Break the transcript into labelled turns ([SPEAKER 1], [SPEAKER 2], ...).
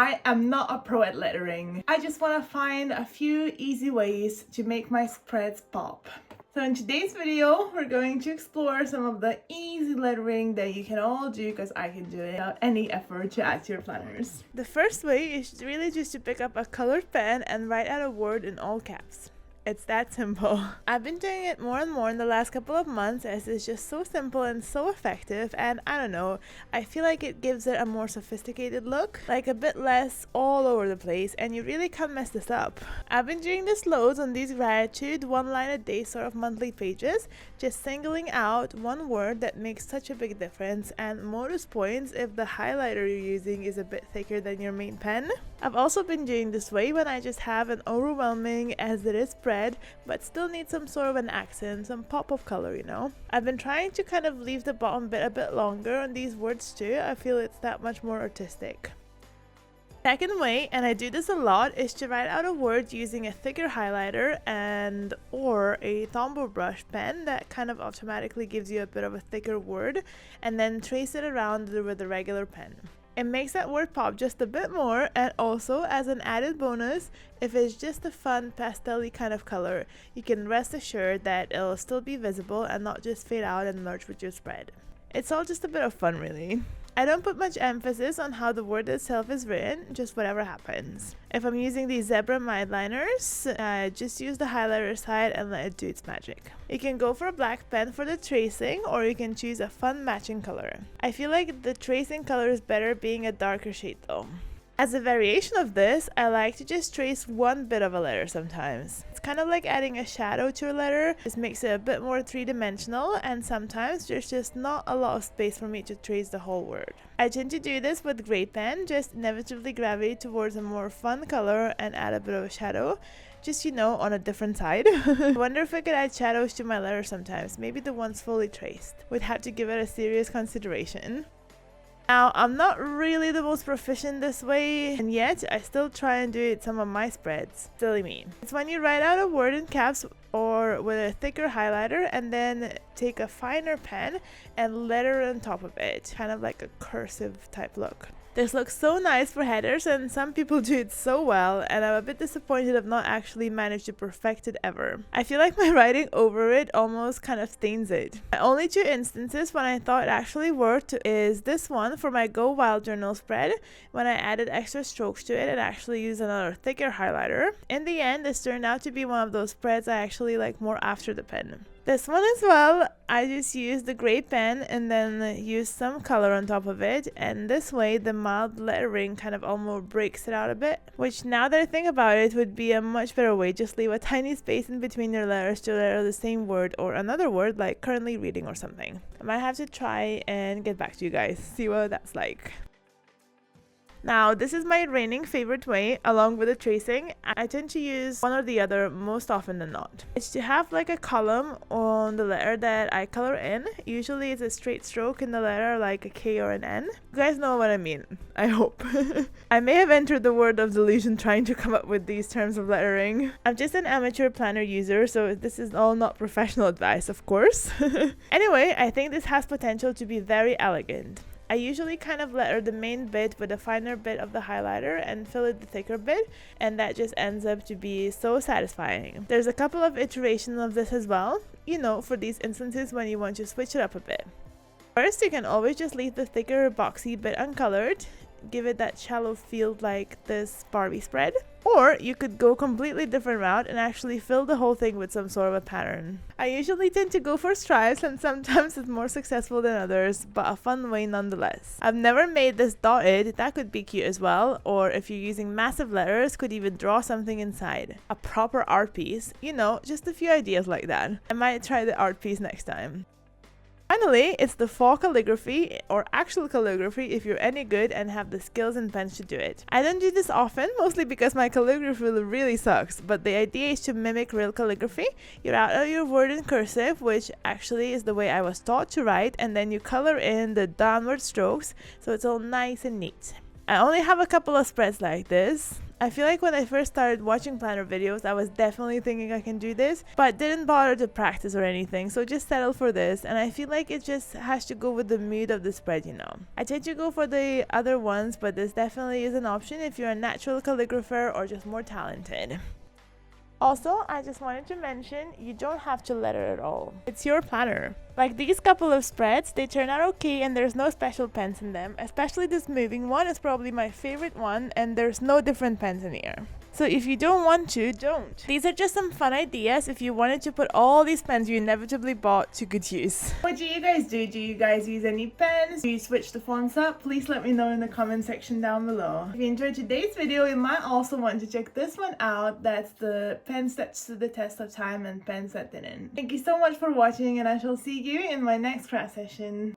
[SPEAKER 1] I am not a pro at lettering. I just want to find a few easy ways to make my spreads pop. So in today's video, we're going to explore some of the easy lettering that you can all do, because I can do it without any effort to add to your planners. The first way is really just to pick up a colored pen and write out a word in all caps. It's that simple. I've been doing it more and more in the last couple of months, as it's just so simple and so effective, and I don't know, I feel like it gives it a more sophisticated look, like a bit less all over the place, and you really can't mess this up. I've been doing this loads on these gratitude, one line a day sort of monthly pages, just singling out one word that makes such a big difference, and bonus points if the highlighter you're using is a bit thicker than your main pen. I've also been doing this way when I just have an overwhelming as it is spread, but still need some sort of an accent, some pop of color, you know. I've been trying to kind of leave the bottom bit a bit longer on these words too. I feel it's that much more artistic. Second way, and I do this a lot, is to write out a word using a thicker highlighter and or a Tombow brush pen that kind of automatically gives you a bit of a thicker word, and then trace it around with a regular pen. It makes that word pop just a bit more, and also as an added bonus, if it's just a fun pastel-y kind of color, you can rest assured that it'll still be visible and not just fade out and merge with your spread. It's all just a bit of fun, really. I don't put much emphasis on how the word itself is written, just whatever happens. If I'm using these zebra mite liners, just use the highlighter side and let it do its magic. You can go for a black pen for the tracing, or you can choose a fun matching color. I feel like the tracing color is better being a darker shade though. As a variation of this, I like to just trace one bit of a letter sometimes. It's kind of like adding a shadow to a letter. This makes it a bit more three-dimensional, and sometimes there's just not a lot of space for me to trace the whole word. I tend to do this with gray pen, just inevitably gravitate towards a more fun color and add a bit of a shadow. Just, you know, on a different side. I wonder if I could add shadows to my letter sometimes, maybe the ones fully traced. Would have to give it a serious consideration. Now, I'm not really the most proficient this way, and yet I still try and do it some of my spreads. Silly me. It's when you write out a word in caps or with a thicker highlighter, and then take a finer pen and letter on top of it, kind of like a cursive type look. This looks so nice for headers, and some people do it so well, and I'm a bit disappointed I've not actually managed to perfect it ever. I feel like my writing over it almost kind of stains it. My only two instances when I thought it actually worked is this one for my Go Wild journal spread, when I added extra strokes to it and actually used another thicker highlighter. In the end, this turned out to be one of those spreads I actually like more after the pen. This one as well, I just used the gray pen and then used some color on top of it, and this way the mild lettering kind of almost breaks it out a bit, which now that I think about it would be a much better way. Just leave a tiny space in between your letters to letter the same word or another word, like currently reading or something. I might have to try and get back to you guys, see what that's like. Now, this is my reigning favorite way, along with the tracing. I tend to use one or the other most often than not. It's to have like a column on the letter that I color in. Usually it's a straight stroke in the letter, like a K or an N. You guys know what I mean, I hope. I may have entered the world of delusion trying to come up with these terms of lettering. I'm just an amateur planner user, so this is all not professional advice, of course. Anyway, I think this has potential to be very elegant. I usually kind of letter the main bit with a finer bit of the highlighter and fill it the thicker bit, and that just ends up to be so satisfying. There's a couple of iterations of this as well, you know, for these instances when you want to switch it up a bit. First, you can always just leave the thicker boxy bit uncolored, give it that shallow feel like this Barbie spread. Or you could go completely different route and actually fill the whole thing with some sort of a pattern. I usually tend to go for stripes, and sometimes it's more successful than others, but a fun way nonetheless. I've never made this dotted, that could be cute as well, or if you're using massive letters, could even draw something inside. A proper art piece, you know, just a few ideas like that. I might try the art piece next time. Finally, it's the fall calligraphy, or actual calligraphy if you're any good and have the skills and pens to do it. I don't do this often, mostly because my calligraphy really sucks, but the idea is to mimic real calligraphy. You write out your word in cursive, which actually is the way I was taught to write, and then you color in the downward strokes so it's all nice and neat. I only have a couple of spreads like this. I feel like when I first started watching planner videos, I was definitely thinking I can do this, but didn't bother to practice or anything, so just settle for this. And I feel like it just has to go with the mood of the spread, you know. I tend to go for the other ones, but this definitely is an option if you're a natural calligrapher or just more talented. Also, I just wanted to mention, you don't have to letter at all. It's your planner. Like these couple of spreads, they turn out okay and there's no special pens in them. Especially this moving one is probably my favorite one, and there's no different pens in here. So if you don't want to, don't. These are just some fun ideas if you wanted to put all these pens you inevitably bought to good use. What do you guys do? Do you guys use any pens? Do you switch the fonts up? Please let me know in the comment section down below. If you enjoyed today's video, you might also want to check this one out. That's the pens that stood the test of time and pens that didn't. Thank you so much for watching, and I shall see you in my next craft session.